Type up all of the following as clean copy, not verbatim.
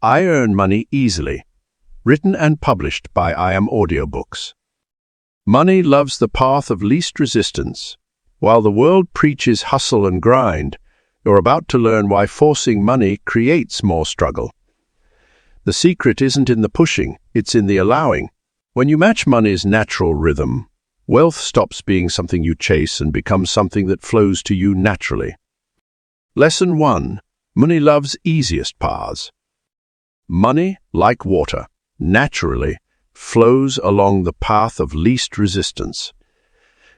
I Earn Money Easily, written and published by Audiobooks. Money loves the path of least resistance. While the world preaches hustle and grind, you're about to learn why forcing money creates more struggle. The secret isn't in the pushing, it's in the allowing. When you match money's natural rhythm, wealth stops being something you chase and becomes something that flows to you naturally. Lesson 1. Money loves easiest paths. Money, like water, naturally flows along the path of least resistance.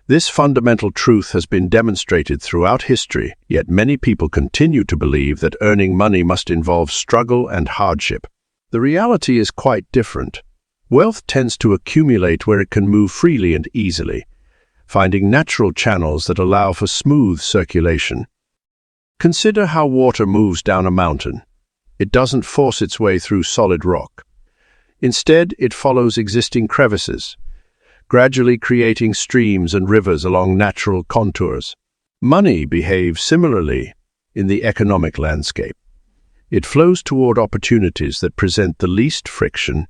This fundamental truth has been demonstrated throughout history, yet many people continue to believe that earning money must involve struggle and hardship. The reality is quite different. Wealth tends to accumulate where it can move freely and easily, finding natural channels that allow for smooth circulation. Consider how water moves down a mountain. It doesn't force its way through solid rock. Instead, it follows existing crevices, gradually creating streams and rivers along natural contours. Money behaves similarly in the economic landscape. It flows toward opportunities that present the least friction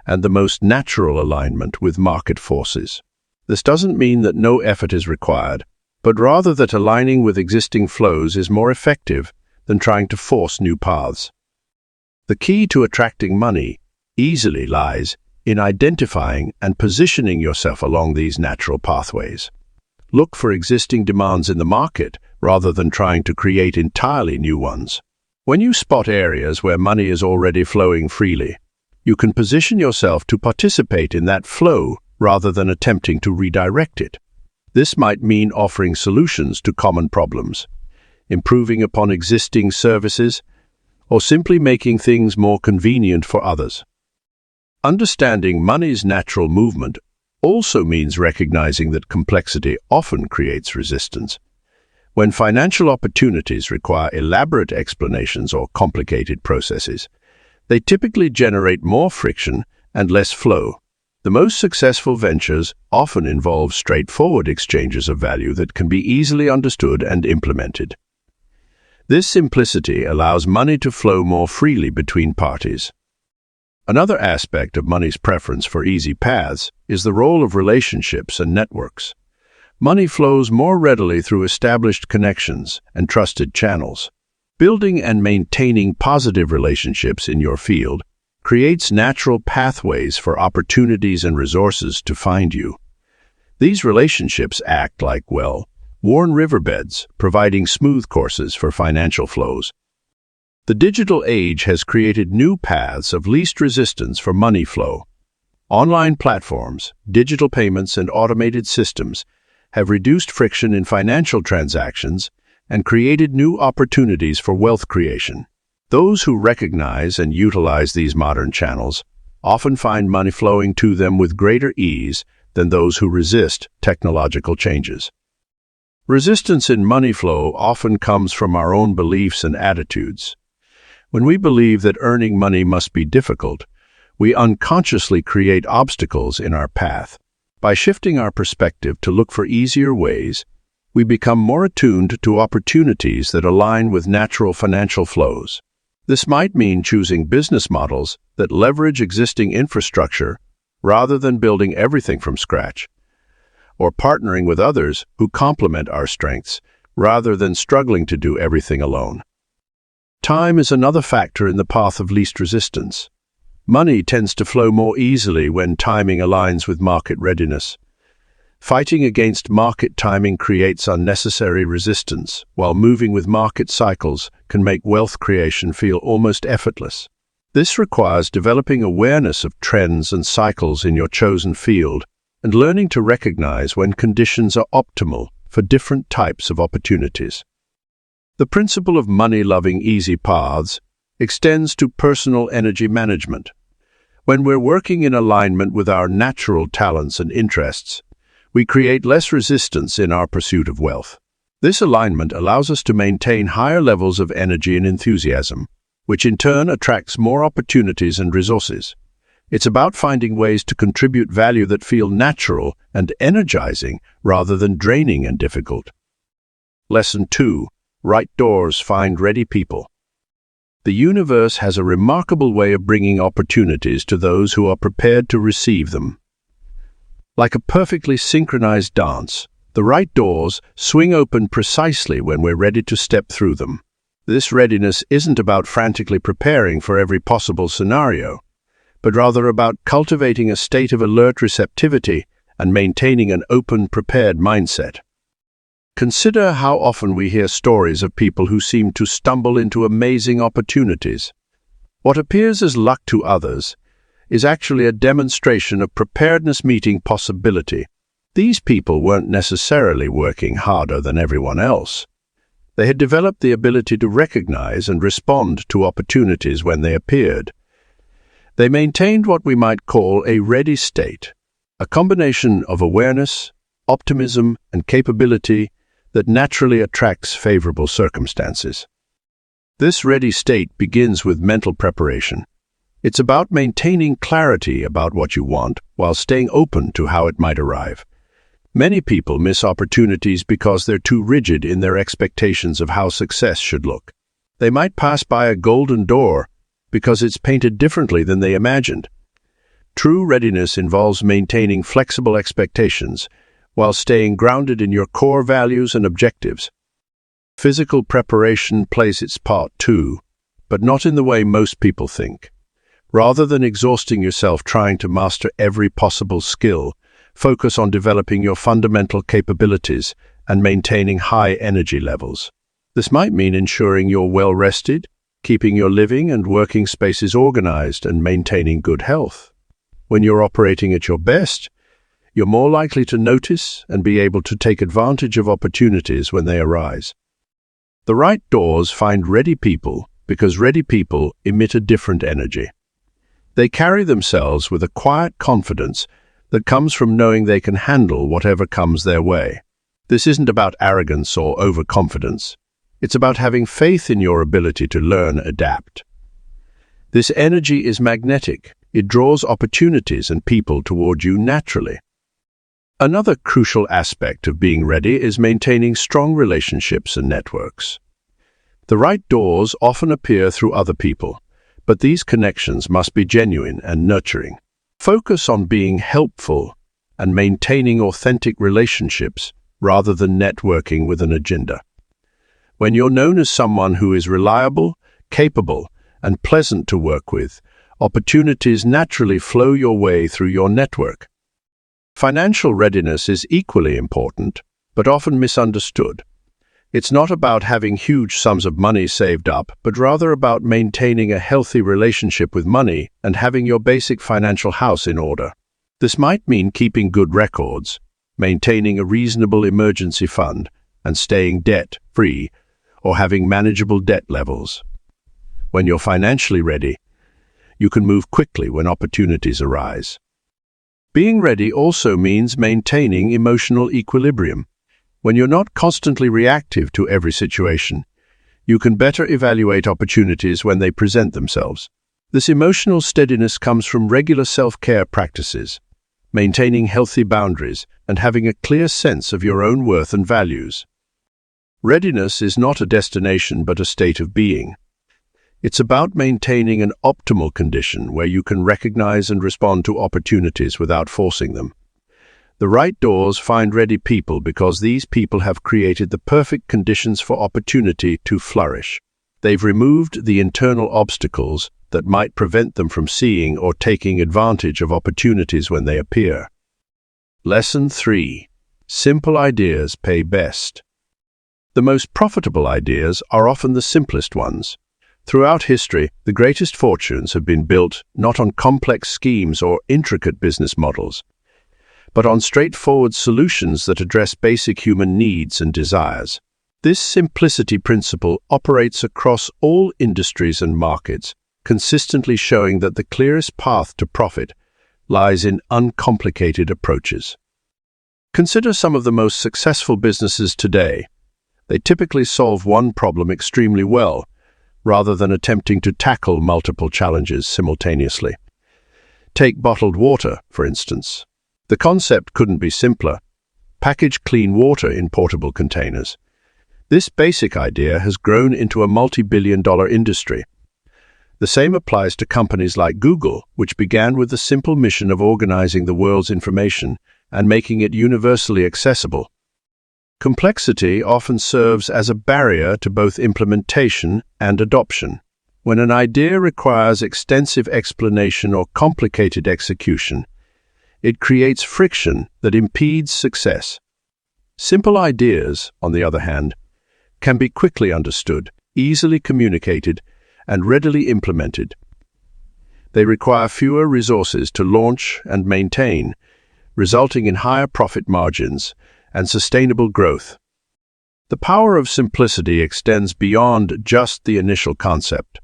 and the most natural alignment with market forces. This doesn't mean that no effort is required, but rather that aligning with existing flows is more effective than trying to force new paths. The key to attracting money easily lies in identifying and positioning yourself along these natural pathways. Look for existing demands in the market rather than trying to create entirely new ones. When you spot areas where money is already flowing freely, you can position yourself to participate in that flow rather than attempting to redirect it. This might mean offering solutions to common problems, improving upon existing services, or simply making things more convenient for others. Understanding money's natural movement also means recognizing that complexity often creates resistance. When financial opportunities require elaborate explanations or complicated processes, they typically generate more friction and less flow. The most successful ventures often involve straightforward exchanges of value that can be easily understood and implemented. This simplicity allows money to flow more freely between parties. Another aspect of money's preference for easy paths is the role of relationships and networks. Money flows more readily through established connections and trusted channels. Building and maintaining positive relationships in your field creates natural pathways for opportunities and resources to find you. These relationships act like, worn riverbeds, providing smooth courses for financial flows. The digital age has created new paths of least resistance for money flow. Online platforms, digital payments, and automated systems have reduced friction in financial transactions and created new opportunities for wealth creation. Those who recognize and utilize these modern channels often find money flowing to them with greater ease than those who resist technological changes. Resistance in money flow often comes from our own beliefs and attitudes. When we believe that earning money must be difficult, we unconsciously create obstacles in our path. By shifting our perspective to look for easier ways, we become more attuned to opportunities that align with natural financial flows. This might mean choosing business models that leverage existing infrastructure rather than building everything from scratch, or partnering with others who complement our strengths rather than struggling to do everything alone. Time is another factor in the path of least resistance. Money tends to flow more easily when timing aligns with market readiness. Fighting against market timing creates unnecessary resistance, while moving with market cycles can make wealth creation feel almost effortless. This requires developing awareness of trends and cycles in your chosen field and learning to recognize when conditions are optimal for different types of opportunities. The principle of money-loving easy paths extends to personal energy management. When we're working in alignment with our natural talents and interests, we create less resistance in our pursuit of wealth. This alignment allows us to maintain higher levels of energy and enthusiasm, which in turn attracts more opportunities and resources. It's about finding ways to contribute value that feel natural and energizing rather than draining and difficult. Lesson 2. Right doors find ready people. The universe has a remarkable way of bringing opportunities to those who are prepared to receive them. Like a perfectly synchronized dance, the right doors swing open precisely when we're ready to step through them. This readiness isn't about frantically preparing for every possible scenario, but rather about cultivating a state of alert receptivity and maintaining an open, prepared mindset. Consider how often we hear stories of people who seem to stumble into amazing opportunities. What appears as luck to others is actually a demonstration of preparedness meeting possibility. These people weren't necessarily working harder than everyone else. They had developed the ability to recognize and respond to opportunities when they appeared. They maintained what we might call a ready state, a combination of awareness, optimism, and capability that naturally attracts favorable circumstances. This ready state begins with mental preparation. It's about maintaining clarity about what you want while staying open to how it might arrive. Many people miss opportunities because they're too rigid in their expectations of how success should look. They might pass by a golden door because it's painted differently than they imagined. True readiness involves maintaining flexible expectations while staying grounded in your core values and objectives. Physical preparation plays its part too, but not in the way most people think. Rather than exhausting yourself trying to master every possible skill, focus on developing your fundamental capabilities and maintaining high energy levels. This might mean ensuring you're well rested, keeping your living and working spaces organized, and maintaining good health. When you're operating at your best, you're more likely to notice and be able to take advantage of opportunities when they arise. The right doors find ready people because ready people emit a different energy. They carry themselves with a quiet confidence that comes from knowing they can handle whatever comes their way. This isn't about arrogance or overconfidence. It's about having faith in your ability to learn, adapt. This energy is magnetic. It draws opportunities and people toward you naturally. Another crucial aspect of being ready is maintaining strong relationships and networks. The right doors often appear through other people, but these connections must be genuine and nurturing. Focus on being helpful and maintaining authentic relationships rather than networking with an agenda. When you're known as someone who is reliable, capable, and pleasant to work with, opportunities naturally flow your way through your network. Financial readiness is equally important, but often misunderstood. It's not about having huge sums of money saved up, but rather about maintaining a healthy relationship with money and having your basic financial house in order. This might mean keeping good records, maintaining a reasonable emergency fund, and staying debt-free, or having manageable debt levels. When you're financially ready, you can move quickly when opportunities arise. Being ready also means maintaining emotional equilibrium. When you're not constantly reactive to every situation, you can better evaluate opportunities when they present themselves. This emotional steadiness comes from regular self-care practices, maintaining healthy boundaries, and having a clear sense of your own worth and values. Readiness is not a destination but a state of being. It's about maintaining an optimal condition where you can recognize and respond to opportunities without forcing them. The right doors find ready people because these people have created the perfect conditions for opportunity to flourish. They've removed the internal obstacles that might prevent them from seeing or taking advantage of opportunities when they appear. Lesson 3. Simple ideas pay best. The most profitable ideas are often the simplest ones. Throughout history, the greatest fortunes have been built not on complex schemes or intricate business models, but on straightforward solutions that address basic human needs and desires. This simplicity principle operates across all industries and markets, consistently showing that the clearest path to profit lies in uncomplicated approaches. Consider some of the most successful businesses today. They typically solve one problem extremely well, rather than attempting to tackle multiple challenges simultaneously. Take bottled water, for instance. The concept couldn't be simpler. Package clean water in portable containers. This basic idea has grown into a multi-billion-dollar industry. The same applies to companies like Google, which began with the simple mission of organizing the world's information and making it universally accessible. Complexity often serves as a barrier to both implementation and adoption. When an idea requires extensive explanation or complicated execution, it creates friction that impedes success. Simple ideas, on the other hand, can be quickly understood, easily communicated, and readily implemented. They require fewer resources to launch and maintain, resulting in higher profit margins and sustainable growth. The power of simplicity extends beyond just the initial concept.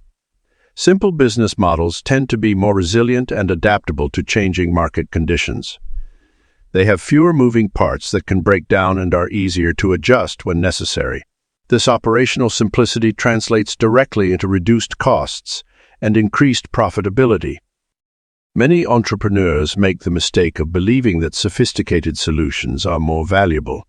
Simple business models tend to be more resilient and adaptable to changing market conditions. They have fewer moving parts that can break down and are easier to adjust when necessary. This operational simplicity translates directly into reduced costs and increased profitability. Many entrepreneurs make the mistake of believing that sophisticated solutions are more valuable.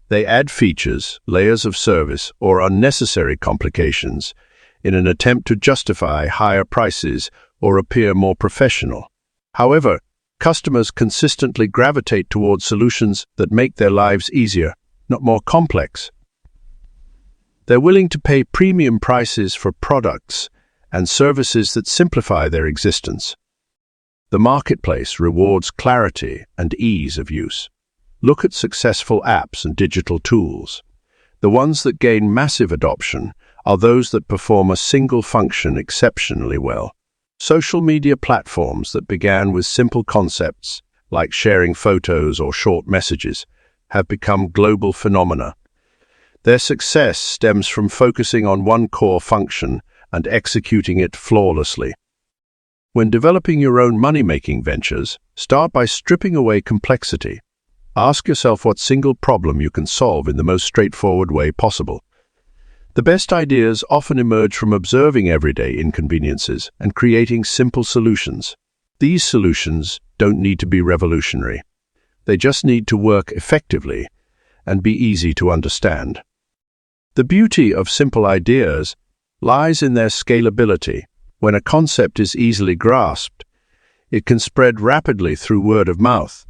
They add features, layers of service, or unnecessary complications in an attempt to justify higher prices or appear more professional. However, customers consistently gravitate towards solutions that make their lives easier, not more complex. They're willing to pay premium prices for products and services that simplify their existence. The marketplace rewards clarity and ease of use. Look at successful apps and digital tools. The ones that gain massive adoption are those that perform a single function exceptionally well. Social media platforms that began with simple concepts, like sharing photos or short messages, have become global phenomena. Their success stems from focusing on one core function and executing it flawlessly. When developing your own money-making ventures, start by stripping away complexity. Ask yourself what single problem you can solve in the most straightforward way possible. The best ideas often emerge from observing everyday inconveniences and creating simple solutions. These solutions don't need to be revolutionary. They just need to work effectively and be easy to understand. The beauty of simple ideas lies in their scalability. When a concept is easily grasped, it can spread rapidly through word of mouth.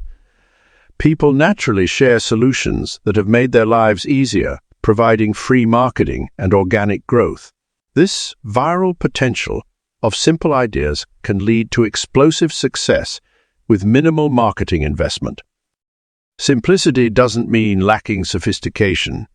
People naturally share solutions that have made their lives easier, providing free marketing and organic growth. This viral potential of simple ideas can lead to explosive success with minimal marketing investment. Simplicity doesn't mean lacking sophistication.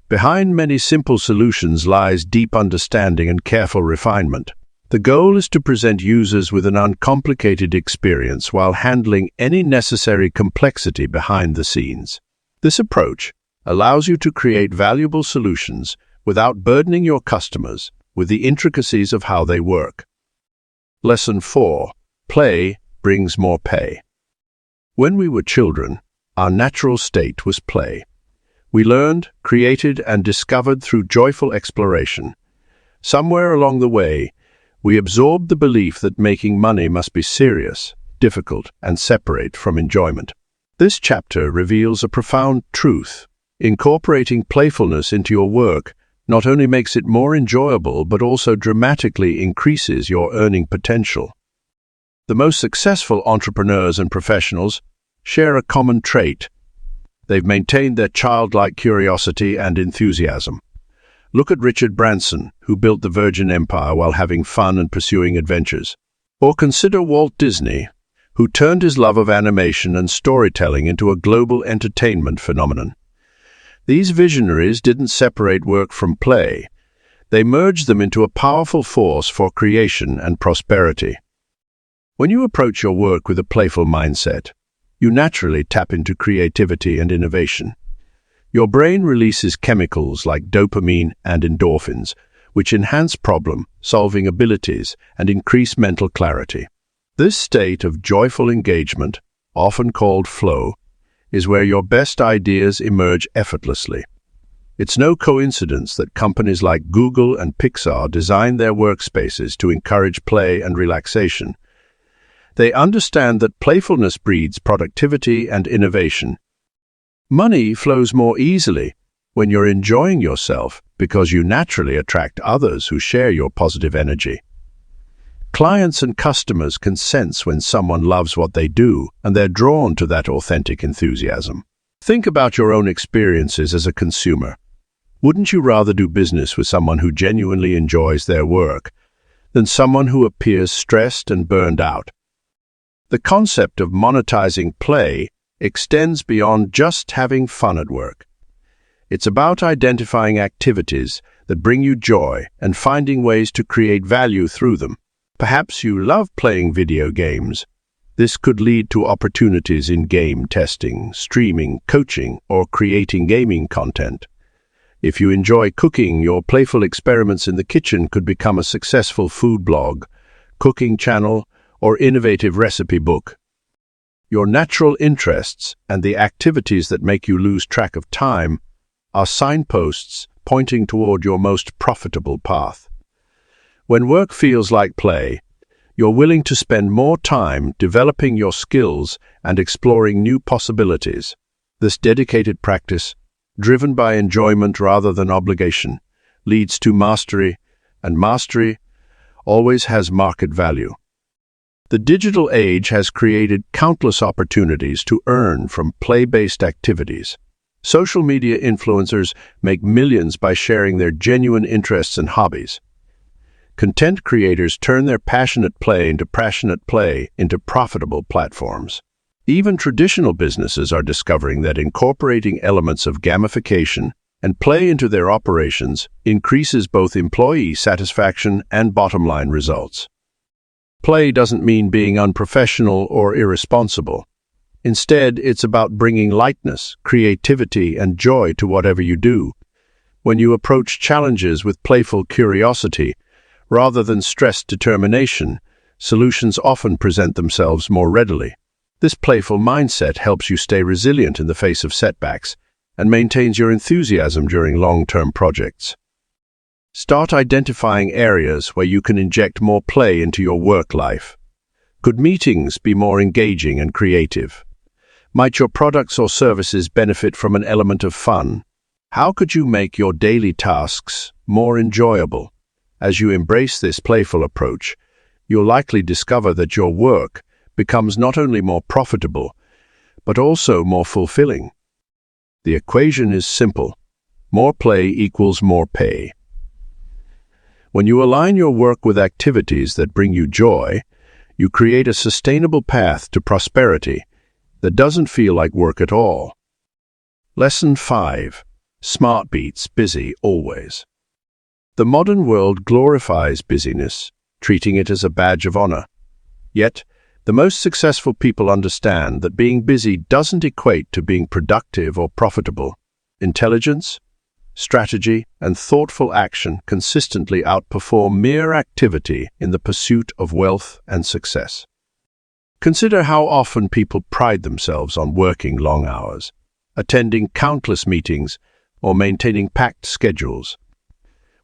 Behind many simple solutions lies deep understanding and careful refinement. The goal is to present users with an uncomplicated experience while handling any necessary complexity behind the scenes. This approach allows you to create valuable solutions without burdening your customers with the intricacies of how they work. Lesson 4. Play brings more pay. When we were children, our natural state was play. We learned, created, and discovered through joyful exploration. Somewhere along the way, we absorbed the belief that making money must be serious, difficult, and separate from enjoyment. This chapter reveals a profound truth. Incorporating playfulness into your work not only makes it more enjoyable but also dramatically increases your earning potential. The most successful entrepreneurs and professionals share a common trait. They've maintained their childlike curiosity and enthusiasm. Look at Richard Branson, who built the Virgin Empire while having fun and pursuing adventures. Or consider Walt Disney, who turned his love of animation and storytelling into a global entertainment phenomenon. These visionaries didn't separate work from play. They merged them into a powerful force for creation and prosperity. When you approach your work with a playful mindset, you naturally tap into creativity and innovation. Your brain releases chemicals like dopamine and endorphins, which enhance problem-solving abilities and increase mental clarity. This state of joyful engagement, often called flow, is where your best ideas emerge effortlessly. It's no coincidence that companies like Google and Pixar designed their workspaces to encourage play and relaxation. They understand that playfulness breeds productivity and innovation. Money flows more easily when you're enjoying yourself because you naturally attract others who share your positive energy. Clients and customers can sense when someone loves what they do, and they're drawn to that authentic enthusiasm. Think about your own experiences as a consumer. Wouldn't you rather do business with someone who genuinely enjoys their work than someone who appears stressed and burned out? The concept of monetizing play extends beyond just having fun at work. It's about identifying activities that bring you joy and finding ways to create value through them. Perhaps you love playing video games. This could lead to opportunities in game testing, streaming, coaching, or creating gaming content. If you enjoy cooking, your playful experiments in the kitchen could become a successful food blog, cooking channel, or innovative recipe book. Your natural interests and the activities that make you lose track of time are signposts pointing toward your most profitable path. When work feels like play, you're willing to spend more time developing your skills and exploring new possibilities. This dedicated practice, driven by enjoyment rather than obligation, leads to mastery, and mastery always has market value. The digital age has created countless opportunities to earn from play-based activities. Social media influencers make millions by sharing their genuine interests and hobbies. Content creators turn their passionate play into profitable platforms. Even traditional businesses are discovering that incorporating elements of gamification and play into their operations increases both employee satisfaction and bottom-line results. Play doesn't mean being unprofessional or irresponsible. Instead, it's about bringing lightness, creativity, and joy to whatever you do. When you approach challenges with playful curiosity, rather than stressed determination, solutions often present themselves more readily. This playful mindset helps you stay resilient in the face of setbacks and maintains your enthusiasm during long-term projects. Start identifying areas where you can inject more play into your work life. Could meetings be more engaging and creative? Might your products or services benefit from an element of fun? How could you make your daily tasks more enjoyable? As you embrace this playful approach, you'll likely discover that your work becomes not only more profitable, but also more fulfilling. The equation is simple. More play equals more pay. When you align your work with activities that bring you joy, you create a sustainable path to prosperity that doesn't feel like work at all. Lesson 5. Smart beats busy always. The modern world glorifies busyness, treating it as a badge of honor. Yet, the most successful people understand that being busy doesn't equate to being productive or profitable. Intelligence, strategy, and thoughtful action consistently outperform mere activity in the pursuit of wealth and success. Consider how often people pride themselves on working long hours, attending countless meetings, or maintaining packed schedules.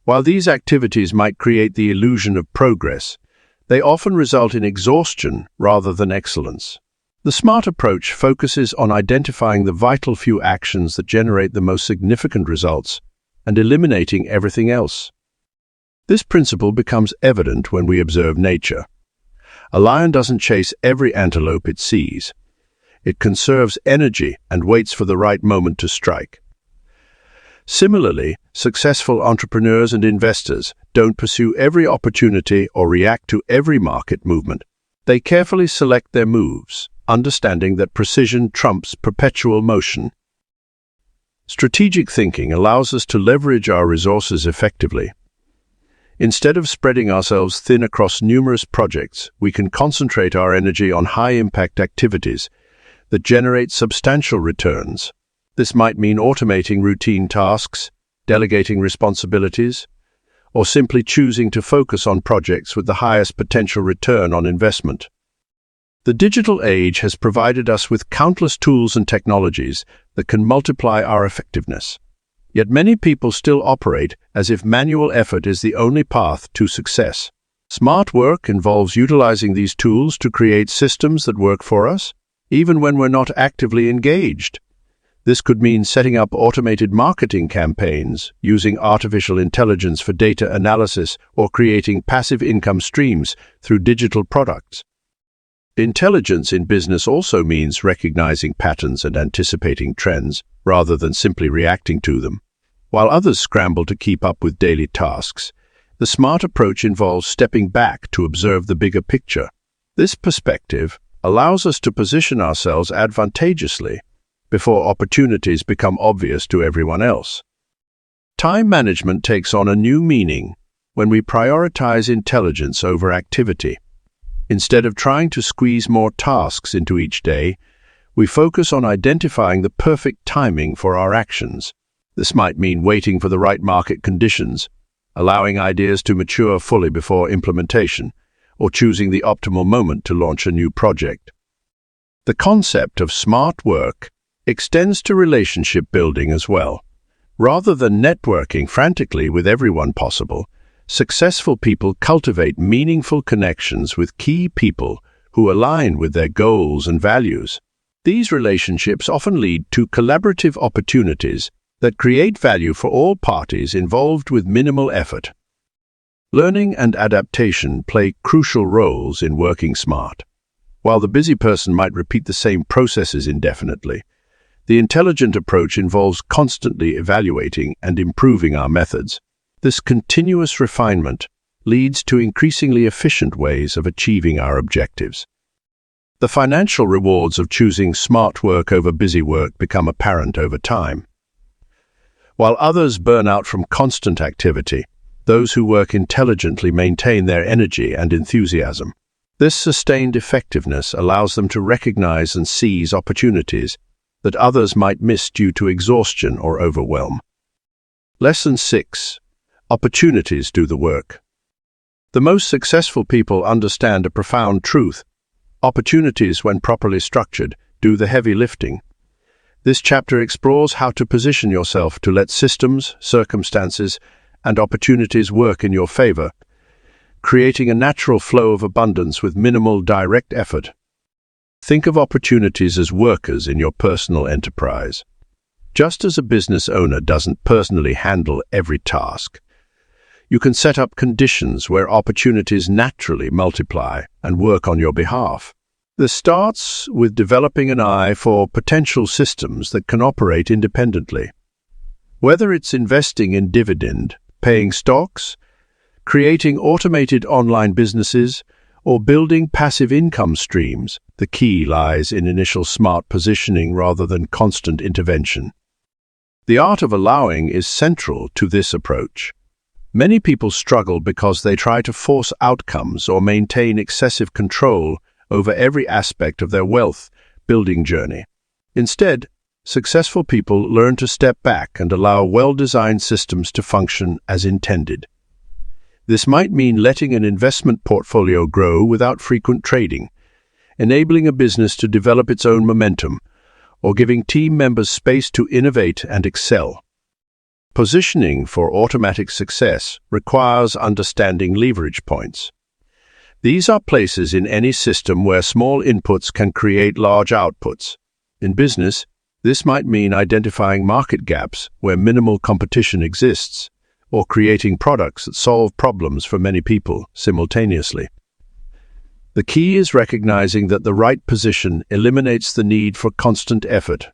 While these activities might create the illusion of progress, they often result in exhaustion rather than excellence. The smart approach focuses on identifying the vital few actions that generate the most significant results and eliminating everything else. This principle becomes evident when we observe nature. A lion doesn't chase every antelope it sees. It conserves energy and waits for the right moment to strike. Similarly, successful entrepreneurs and investors don't pursue every opportunity or react to every market movement. They carefully select their moves, understanding that precision trumps perpetual motion. Strategic thinking allows us to leverage our resources effectively. Instead of spreading ourselves thin across numerous projects, we can concentrate our energy on high-impact activities that generate substantial returns. This might mean automating routine tasks, delegating responsibilities, or simply choosing to focus on projects with the highest potential return on investment. The digital age has provided us with countless tools and technologies that can multiply our effectiveness. Yet many people still operate as if manual effort is the only path to success. Smart work involves utilizing these tools to create systems that work for us, even when we're not actively engaged. This could mean setting up automated marketing campaigns, using artificial intelligence for data analysis, or creating passive income streams through digital products. Intelligence in business also means recognizing patterns and anticipating trends, rather than simply reacting to them. While others scramble to keep up with daily tasks, the smart approach involves stepping back to observe the bigger picture. This perspective allows us to position ourselves advantageously before opportunities become obvious to everyone else. Time management takes on a new meaning when we prioritize intelligence over activity. Instead of trying to squeeze more tasks into each day, we focus on identifying the perfect timing for our actions. This might mean waiting for the right market conditions, allowing ideas to mature fully before implementation, or choosing the optimal moment to launch a new project. The concept of smart work extends to relationship building as well. Rather than networking frantically with everyone possible, successful people cultivate meaningful connections with key people who align with their goals and values. These relationships often lead to collaborative opportunities that create value for all parties involved with minimal effort. Learning and adaptation play crucial roles in working smart. While the busy person might repeat the same processes indefinitely, the intelligent approach involves constantly evaluating and improving our methods. This continuous refinement leads to increasingly efficient ways of achieving our objectives. The financial rewards of choosing smart work over busy work become apparent over time. While others burn out from constant activity, those who work intelligently maintain their energy and enthusiasm. This sustained effectiveness allows them to recognize and seize opportunities that others might miss due to exhaustion or overwhelm. Lesson 6. Opportunities do the work. The most successful people understand a profound truth. Opportunities, when properly structured, do the heavy lifting. This chapter explores how to position yourself to let systems, circumstances, and opportunities work in your favor, creating a natural flow of abundance with minimal direct effort. Think of opportunities as workers in your personal enterprise. Just as a business owner doesn't personally handle every task, you can set up conditions where opportunities naturally multiply and work on your behalf. This starts with developing an eye for potential systems that can operate independently. Whether it's investing in dividend, paying stocks, creating automated online businesses, or building passive income streams, the key lies in initial smart positioning rather than constant intervention. The art of allowing is central to this approach. Many people struggle because they try to force outcomes or maintain excessive control over every aspect of their wealth building journey. Instead, successful people learn to step back and allow well-designed systems to function as intended. This might mean letting an investment portfolio grow without frequent trading, enabling a business to develop its own momentum, or giving team members space to innovate and excel. Positioning for automatic success requires understanding leverage points. These are places in any system where small inputs can create large outputs. In business, this might mean identifying market gaps where minimal competition exists, or creating products that solve problems for many people simultaneously. The key is recognizing that the right position eliminates the need for constant effort.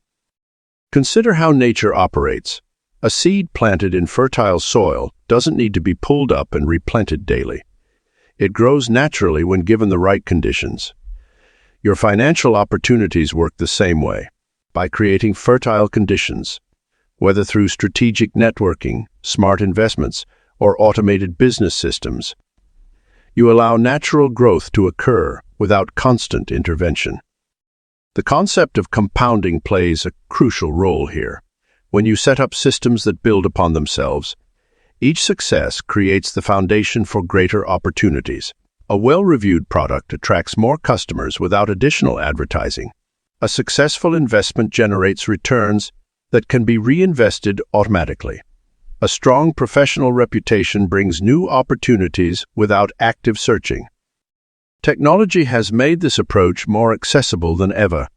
Consider how nature operates. A seed planted in fertile soil doesn't need to be pulled up and replanted daily. It grows naturally when given the right conditions. Your financial opportunities work the same way, by creating fertile conditions. Whether through strategic networking, smart investments, or automated business systems, you allow natural growth to occur without constant intervention. The concept of compounding plays a crucial role here. When you set up systems that build upon themselves, each success creates the foundation for greater opportunities. A well-reviewed product attracts more customers without additional advertising. A successful investment generates returns that can be reinvested automatically. A strong professional reputation brings new opportunities without active searching. Technology has made this approach more accessible than ever.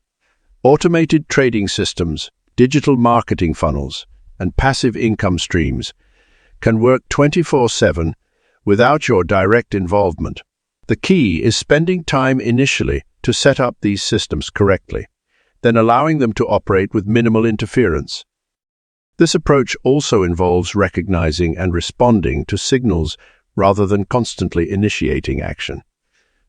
Automated trading systems, digital marketing funnels, and passive income streams can work 24/7 without your direct involvement. The key is spending time initially to set up these systems correctly, then allowing them to operate with minimal interference. This approach also involves recognizing and responding to signals rather than constantly initiating action.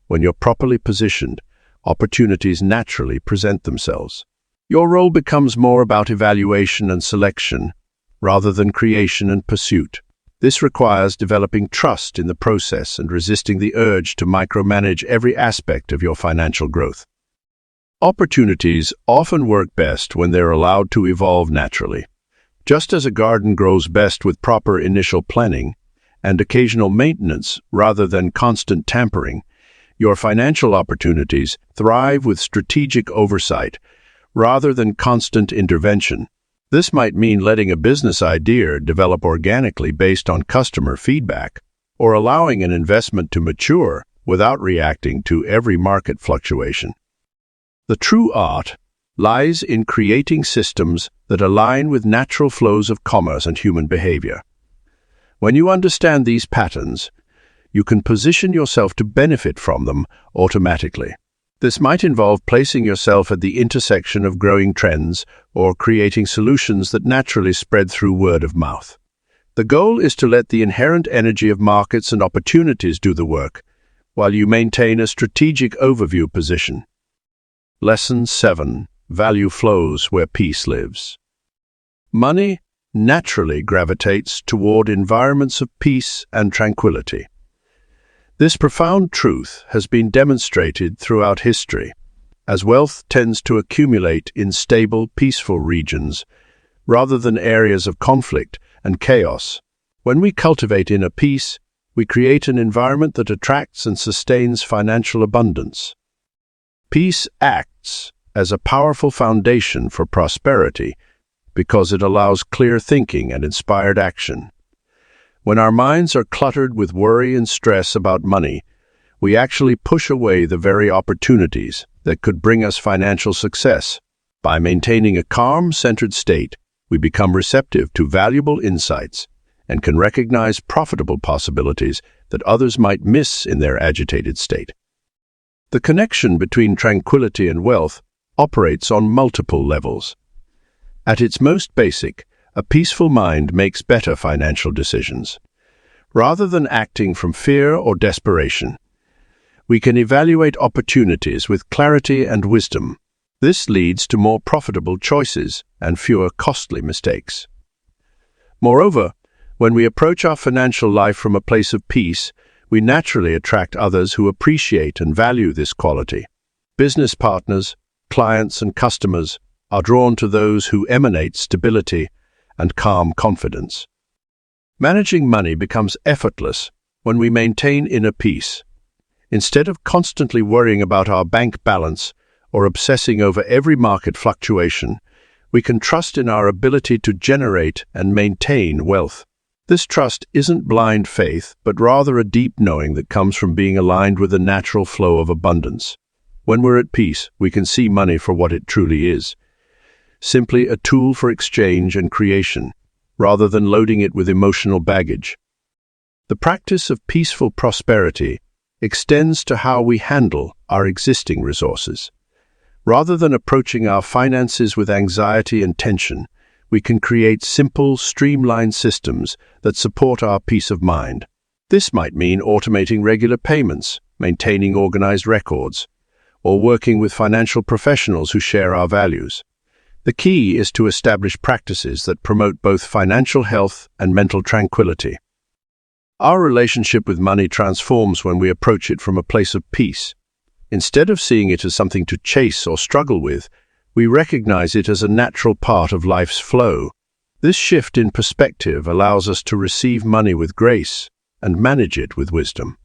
When you're properly positioned, opportunities naturally present themselves. Your role becomes more about evaluation and selection rather than creation and pursuit. This requires developing trust in the process and resisting the urge to micromanage every aspect of your financial growth. Opportunities often work best when they're allowed to evolve naturally. Just as a garden grows best with proper initial planning and occasional maintenance rather than constant tampering, your financial opportunities thrive with strategic oversight rather than constant intervention. This might mean letting a business idea develop organically based on customer feedback, or allowing an investment to mature without reacting to every market fluctuation. The true art lies in creating systems that align with natural flows of commerce and human behavior. When you understand these patterns, you can position yourself to benefit from them automatically. This might involve placing yourself at the intersection of growing trends or creating solutions that naturally spread through word of mouth. The goal is to let the inherent energy of markets and opportunities do the work, while you maintain a strategic overview position. Lesson 7. Value flows where peace lives. Money naturally gravitates toward environments of peace and tranquility. This profound truth has been demonstrated throughout history, as wealth tends to accumulate in stable, peaceful regions, rather than areas of conflict and chaos. When we cultivate inner peace, we create an environment that attracts and sustains financial abundance. Peace acts as a powerful foundation for prosperity because it allows clear thinking and inspired action. When our minds are cluttered with worry and stress about money, we actually push away the very opportunities that could bring us financial success. By maintaining a calm, centered state, we become receptive to valuable insights and can recognize profitable possibilities that others might miss in their agitated state. The connection between tranquility and wealth operates on multiple levels. At its most basic, a peaceful mind makes better financial decisions. Rather than acting from fear or desperation, we can evaluate opportunities with clarity and wisdom. This leads to more profitable choices and fewer costly mistakes. Moreover, when we approach our financial life from a place of peace, we naturally attract others who appreciate and value this quality. Business partners, clients, and customers are drawn to those who emanate stability and calm confidence. Managing money becomes effortless when we maintain inner peace. Instead of constantly worrying about our bank balance or obsessing over every market fluctuation, we can trust in our ability to generate and maintain wealth. This trust isn't blind faith, but rather a deep knowing that comes from being aligned with the natural flow of abundance. When we're at peace, we can see money for what it truly is, simply a tool for exchange and creation, rather than loading it with emotional baggage. The practice of peaceful prosperity extends to how we handle our existing resources. Rather than approaching our finances with anxiety and tension, we can create simple, streamlined systems that support our peace of mind. This might mean automating regular payments, maintaining organized records, or working with financial professionals who share our values. The key is to establish practices that promote both financial health and mental tranquility. Our relationship with money transforms when we approach it from a place of peace. Instead of seeing it as something to chase or struggle with, we recognize it as a natural part of life's flow. This shift in perspective allows us to receive money with grace and manage it with wisdom.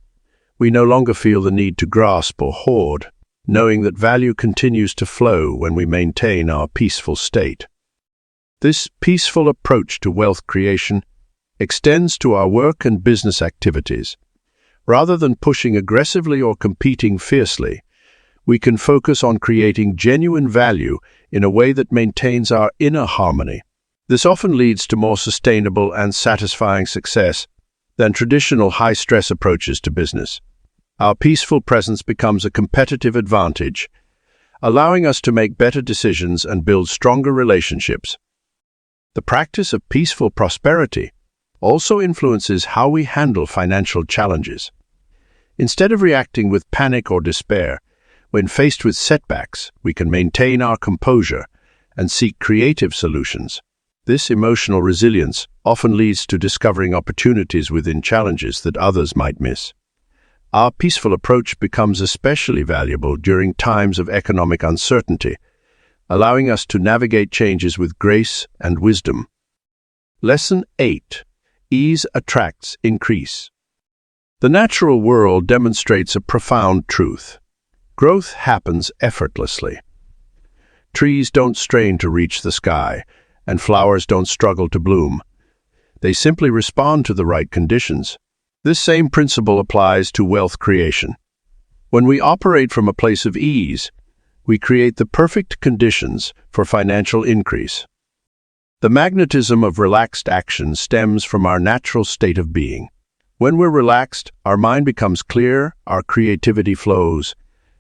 We no longer feel the need to grasp or hoard, knowing that value continues to flow when we maintain our peaceful state. This peaceful approach to wealth creation extends to our work and business activities. Rather than pushing aggressively or competing fiercely, we can focus on creating genuine value in a way that maintains our inner harmony. This often leads to more sustainable and satisfying success than traditional high-stress approaches to business. Our peaceful presence becomes a competitive advantage, allowing us to make better decisions and build stronger relationships. The practice of peaceful prosperity also influences how we handle financial challenges. Instead of reacting with panic or despair, when faced with setbacks, we can maintain our composure and seek creative solutions. This emotional resilience often leads to discovering opportunities within challenges that others might miss. Our peaceful approach becomes especially valuable during times of economic uncertainty, allowing us to navigate changes with grace and wisdom. Lesson 8. Ease attracts increase. The natural world demonstrates a profound truth. Growth happens effortlessly. Trees don't strain to reach the sky, and flowers don't struggle to bloom. They simply respond to the right conditions. This same principle applies to wealth creation. When we operate from a place of ease, we create the perfect conditions for financial increase. The magnetism of relaxed action stems from our natural state of being. When we're relaxed, our mind becomes clear, our creativity flows,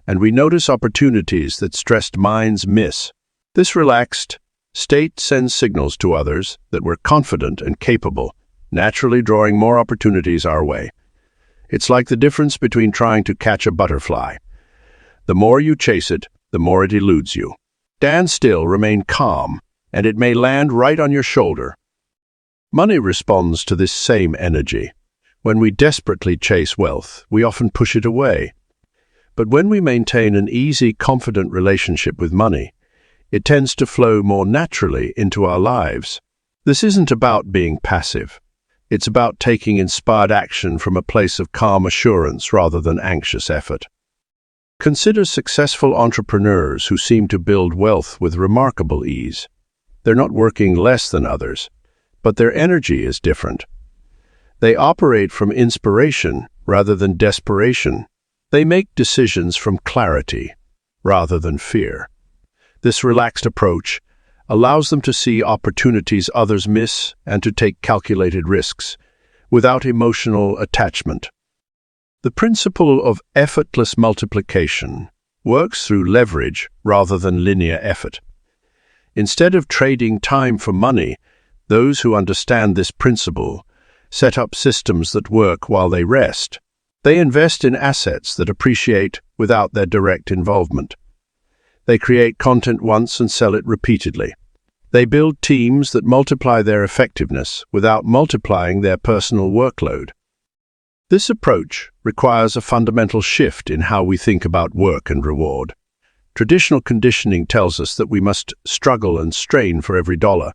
and we notice opportunities that stressed minds miss. This relaxed state sends signals to others that we're confident and capable, naturally drawing more opportunities our way. It's like the difference between trying to catch a butterfly. The more you chase it, the more it eludes you. Stand still, remain calm, and it may land right on your shoulder. Money responds to this same energy. When we desperately chase wealth, we often push it away. But when we maintain an easy, confident relationship with money, it tends to flow more naturally into our lives. This isn't about being passive. It's about taking inspired action from a place of calm assurance rather than anxious effort. Consider successful entrepreneurs who seem to build wealth with remarkable ease. They're not working less than others, but their energy is different. They operate from inspiration rather than desperation. They make decisions from clarity rather than fear. This relaxed approach allows them to see opportunities others miss and to take calculated risks without emotional attachment. The principle of effortless multiplication works through leverage rather than linear effort. Instead of trading time for money, those who understand this principle set up systems that work while they rest. They invest in assets that appreciate without their direct involvement. They create content once and sell it repeatedly. They build teams that multiply their effectiveness without multiplying their personal workload. This approach requires a fundamental shift in how we think about work and reward. Traditional conditioning tells us that we must struggle and strain for every dollar,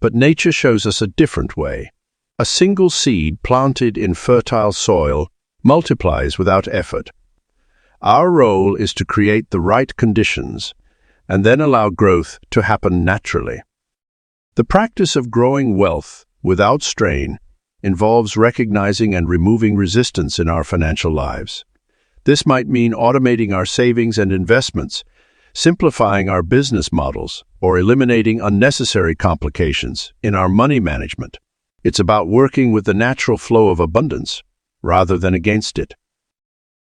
but nature shows us a different way. A single seed planted in fertile soil multiplies without effort. Our role is to create the right conditions and then allow growth to happen naturally. The practice of growing wealth without strain involves recognizing and removing resistance in our financial lives. This might mean automating our savings and investments, simplifying our business models, or eliminating unnecessary complications in our money management. It's about working with the natural flow of abundance rather than against it.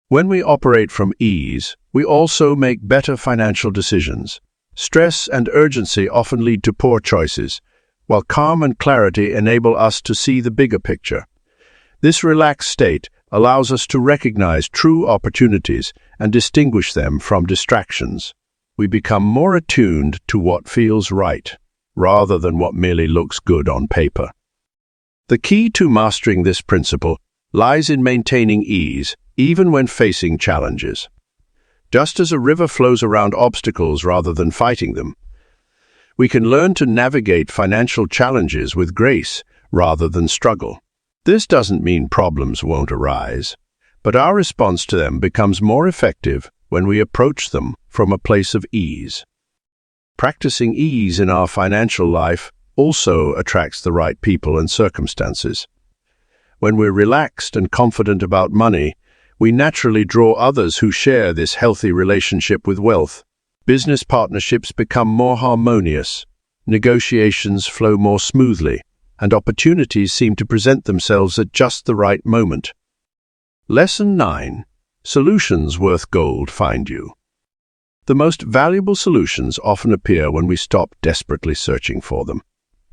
When we operate from ease, we also make better financial decisions. Stress and urgency often lead to poor choices, while calm and clarity enable us to see the bigger picture. This relaxed state allows us to recognize true opportunities and distinguish them from distractions. We become more attuned to what feels right, rather than what merely looks good on paper. The key to mastering this principle lies in maintaining ease, even when facing challenges. Just as a river flows around obstacles rather than fighting them, we can learn to navigate financial challenges with grace rather than struggle. This doesn't mean problems won't arise, but our response to them becomes more effective when we approach them from a place of ease. Practicing ease in our financial life also attracts the right people and circumstances. When we're relaxed and confident about money, we naturally draw others who share this healthy relationship with wealth. Business partnerships become more harmonious, negotiations flow more smoothly, and opportunities seem to present themselves at just the right moment. Lesson 9. Solutions worth gold find you. The most valuable solutions often appear when we stop desperately searching for them.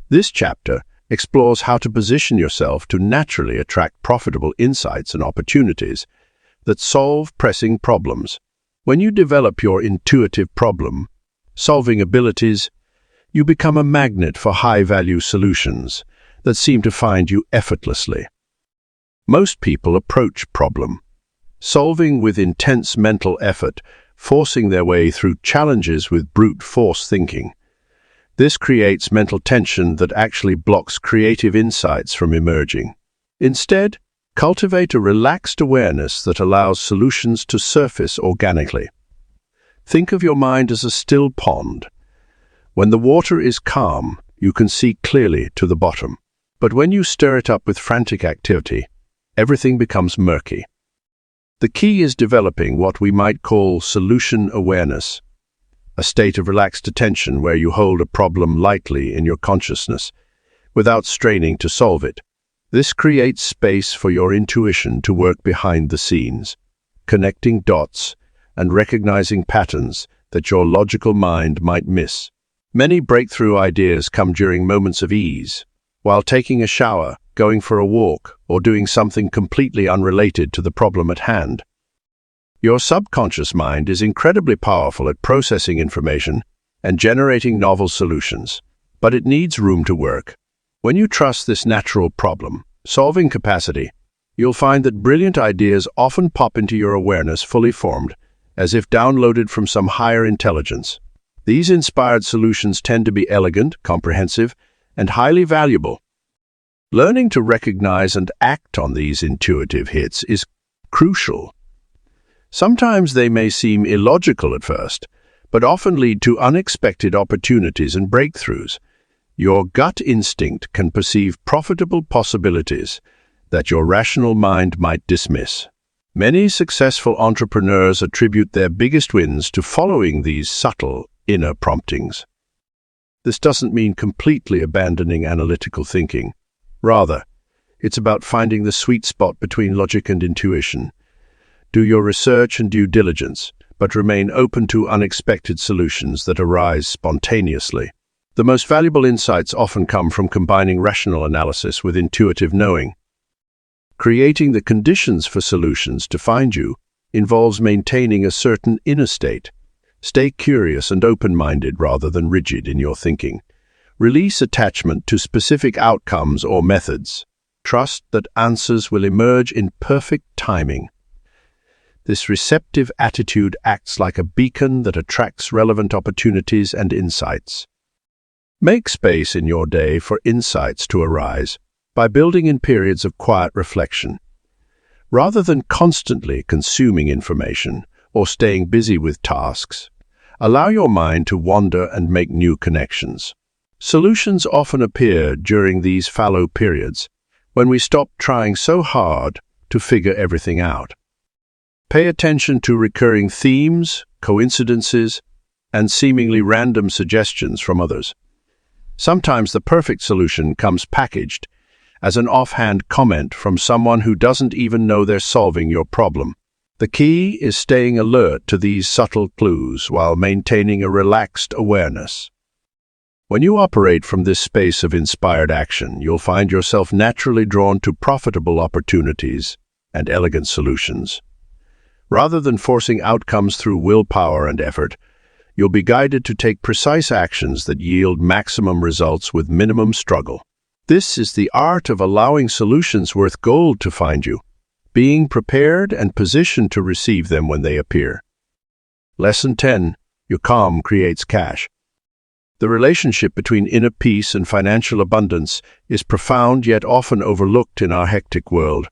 This chapter explores how to position yourself to naturally attract profitable insights and opportunities that solve pressing problems. When you develop your intuitive problem-solving abilities, you become a magnet for high-value solutions that seem to find you effortlessly. Most people approach problem-solving with intense mental effort, forcing their way through challenges with brute force thinking. This creates mental tension that actually blocks creative insights from emerging. Instead, cultivate a relaxed awareness that allows solutions to surface organically. Think of your mind as a still pond. When the water is calm, you can see clearly to the bottom. But when you stir it up with frantic activity, everything becomes murky. The key is developing what we might call solution awareness, a state of relaxed attention where you hold a problem lightly in your consciousness, without straining to solve it. This creates space for your intuition to work behind the scenes, connecting dots and recognizing patterns that your logical mind might miss. Many breakthrough ideas come during moments of ease, while taking a shower, going for a walk, or doing something completely unrelated to the problem at hand. Your subconscious mind is incredibly powerful at processing information and generating novel solutions, but it needs room to work. When you trust this natural problem-solving capacity, you'll find that brilliant ideas often pop into your awareness fully formed, as if downloaded from some higher intelligence. These inspired solutions tend to be elegant, comprehensive, and highly valuable. Learning to recognize and act on these intuitive hits is crucial. Sometimes they may seem illogical at first, but often lead to unexpected opportunities and breakthroughs. Your gut instinct can perceive profitable possibilities that your rational mind might dismiss. Many successful entrepreneurs attribute their biggest wins to following these subtle inner promptings. This doesn't mean completely abandoning analytical thinking. Rather, it's about finding the sweet spot between logic and intuition. Do your research and due diligence, but remain open to unexpected solutions that arise spontaneously. The most valuable insights often come from combining rational analysis with intuitive knowing. Creating the conditions for solutions to find you involves maintaining a certain inner state. Stay curious and open-minded rather than rigid in your thinking. Release attachment to specific outcomes or methods. Trust that answers will emerge in perfect timing. This receptive attitude acts like a beacon that attracts relevant opportunities and insights. Make space in your day for insights to arise by building in periods of quiet reflection. Rather than constantly consuming information or staying busy with tasks, allow your mind to wander and make new connections. Solutions often appear during these fallow periods, when we stop trying so hard to figure everything out. Pay attention to recurring themes, coincidences, and seemingly random suggestions from others. Sometimes the perfect solution comes packaged as an offhand comment from someone who doesn't even know they're solving your problem. The key is staying alert to these subtle clues while maintaining a relaxed awareness. When you operate from this space of inspired action, you'll find yourself naturally drawn to profitable opportunities and elegant solutions. Rather than forcing outcomes through willpower and effort, you'll be guided to take precise actions that yield maximum results with minimum struggle. This is the art of allowing solutions worth gold to find you, being prepared and positioned to receive them when they appear. Lesson 10. Your calm creates cash. The relationship between inner peace and financial abundance is profound yet often overlooked in our hectic world.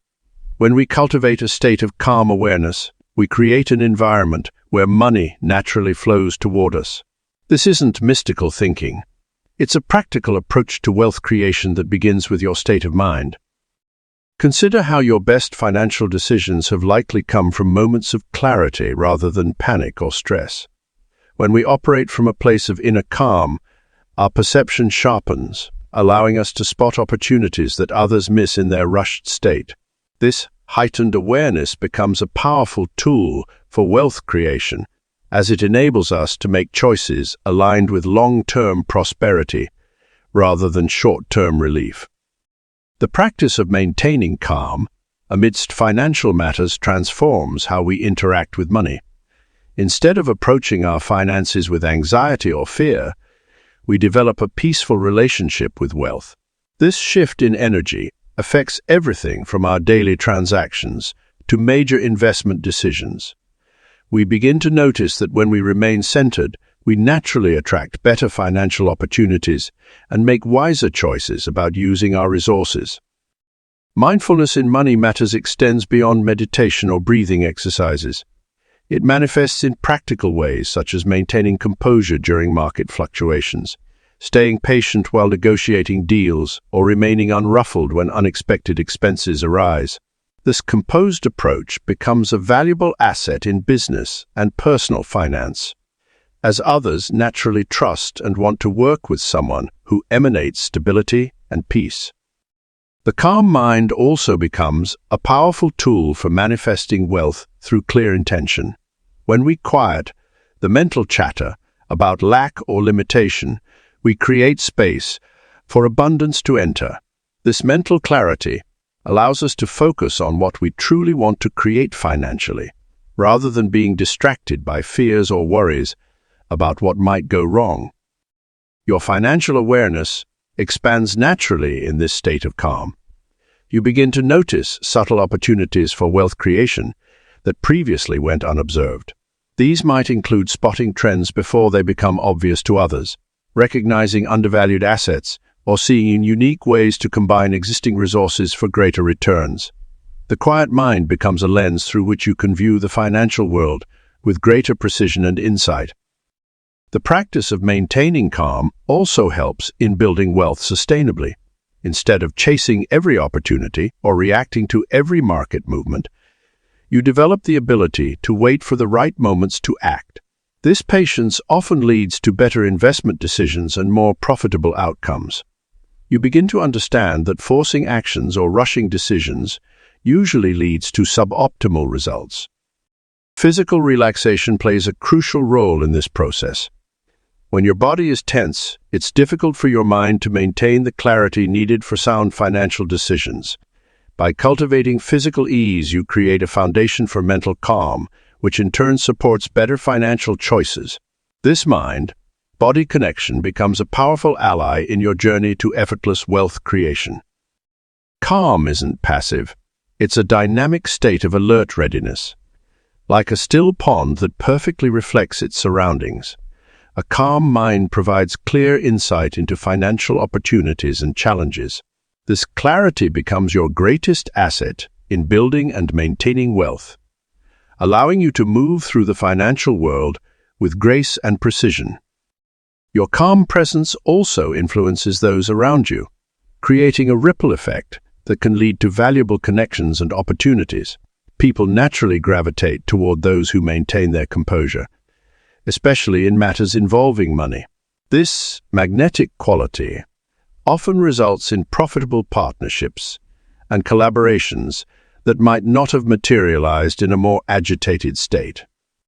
When we cultivate a state of calm awareness, we create an environment where money naturally flows toward us. This isn't mystical thinking. It's a practical approach to wealth creation that begins with your state of mind. Consider how your best financial decisions have likely come from moments of clarity rather than panic or stress. When we operate from a place of inner calm, our perception sharpens, allowing us to spot opportunities that others miss in their rushed state. This heightened awareness becomes a powerful tool for wealth creation, as it enables us to make choices aligned with long-term prosperity rather than short-term relief. The practice of maintaining calm amidst financial matters transforms how we interact with money. Instead of approaching our finances with anxiety or fear, we develop a peaceful relationship with wealth. This shift in energy affects everything from our daily transactions to major investment decisions. We begin to notice that when we remain centered, we naturally attract better financial opportunities and make wiser choices about using our resources. Mindfulness in money matters extends beyond meditation or breathing exercises. It manifests in practical ways such as maintaining composure during market fluctuations, staying patient while negotiating deals, or remaining unruffled when unexpected expenses arise. This composed approach becomes a valuable asset in business and personal finance, as others naturally trust and want to work with someone who emanates stability and peace. The calm mind also becomes a powerful tool for manifesting wealth through clear intention. When we quiet the mental chatter about lack or limitation, we create space for abundance to enter. This mental clarity allows us to focus on what we truly want to create financially, rather than being distracted by fears or worries about what might go wrong. Your financial awareness expands naturally in this state of calm. You begin to notice subtle opportunities for wealth creation that previously went unobserved. These might include spotting trends before they become obvious to others, recognizing undervalued assets, or seeing unique ways to combine existing resources for greater returns. The quiet mind becomes a lens through which you can view the financial world with greater precision and insight. The practice of maintaining calm also helps in building wealth sustainably. Instead of chasing every opportunity or reacting to every market movement, you develop the ability to wait for the right moments to act. This patience often leads to better investment decisions and more profitable outcomes. You begin to understand that forcing actions or rushing decisions usually leads to suboptimal results. Physical relaxation plays a crucial role in this process. When your body is tense, it's difficult for your mind to maintain the clarity needed for sound financial decisions. By cultivating physical ease, you create a foundation for mental calm, which in turn supports better financial choices. This mind-body connection becomes a powerful ally in your journey to effortless wealth creation. Calm isn't passive. It's a dynamic state of alert readiness. Like a still pond that perfectly reflects its surroundings, a calm mind provides clear insight into financial opportunities and challenges. This clarity becomes your greatest asset in building and maintaining wealth, allowing you to move through the financial world with grace and precision. Your calm presence also influences those around you, creating a ripple effect that can lead to valuable connections and opportunities. People naturally gravitate toward those who maintain their composure, especially in matters involving money. This magnetic quality often results in profitable partnerships and collaborations that might not have materialized in a more agitated state.